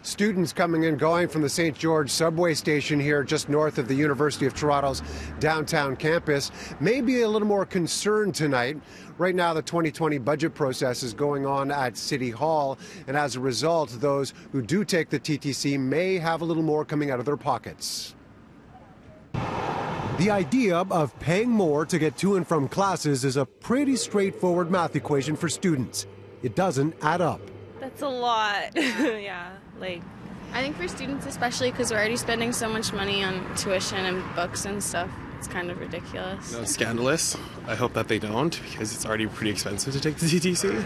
Students coming and going from the St. George subway station here just north of the University of Toronto's downtown campus may be a little more concerned tonight. Right now, the 2020 budget process is going on at City Hall, and as a result, those who do take the TTC may have a little more coming out of their pockets. The idea of paying more to get to and from classes is a pretty straightforward math equation for students. It doesn't add up. That's a lot. Yeah, I think for students especially, because we're already spending so much money on tuition and books and stuff, it's kind of ridiculous. No, scandalous. I hope that they don't, because it's already pretty expensive to take the TTC.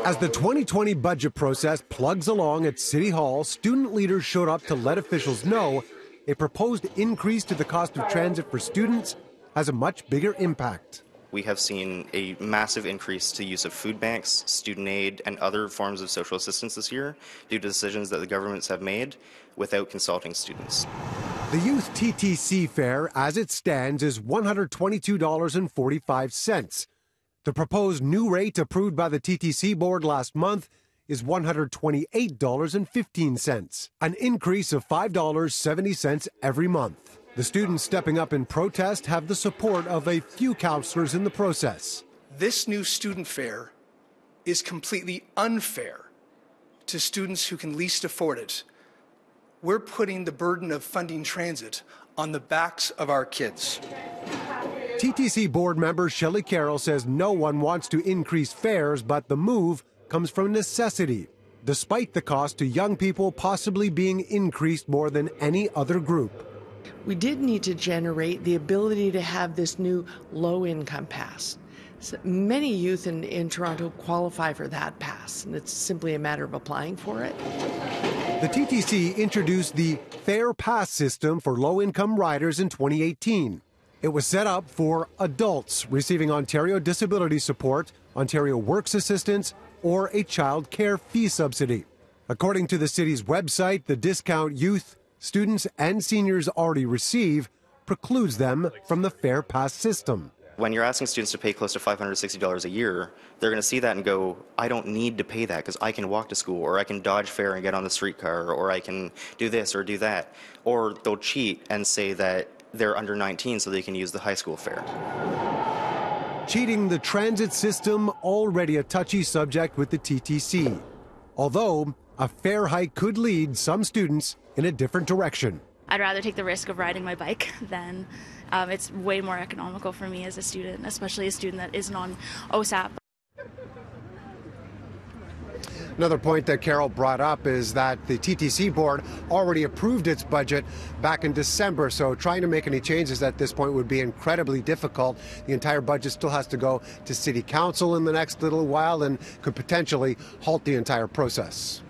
As the 2020 budget process plugs along at City Hall, student leaders showed up to let officials know a proposed increase to the cost of transit for students has a much bigger impact. We have seen a massive increase to use of food banks, student aid, and other forms of social assistance this year due to decisions that the governments have made without consulting students. The youth TTC fare, as it stands, is $122.45. The proposed new rate approved by the TTC board last month is $128.15, an increase of $5.70 every month. The students stepping up in protest have the support of a few councillors in the process. This new student fare is completely unfair to students who can least afford it. We're putting the burden of funding transit on the backs of our kids. TTC board member Shelley Carroll says no one wants to increase fares, but the move comes from necessity, despite the cost to young people possibly being increased more than any other group. We did need to generate the ability to have this new low-income pass. So many youth in Toronto qualify for that pass, and it's simply a matter of applying for it. The TTC introduced the Fair Pass system for low-income riders in 2018. It was set up for adults receiving Ontario Disability Support, Ontario Works Assistance, or a child care fee subsidy. According to the city's website, the discount youth, students, and seniors already receive precludes them from the Fair Pass system. When you're asking students to pay close to $560 a year, they're going to see that and go, I don't need to pay that because I can walk to school, or I can dodge fare and get on the streetcar, or I can do this or do that. Or they'll cheat and say that they're under 19 so they can use the high school fare. Cheating the transit system, already a touchy subject with the TTC. Although a fare hike could lead some students in a different direction. I'd rather take the risk of riding my bike than it's way more economical for me as a student, especially a student that isn't on OSAP. Another point that Carol brought up is that the TTC board already approved its budget back in December, so trying to make any changes at this point would be incredibly difficult. The entire budget still has to go to City Council in the next little while and could potentially halt the entire process.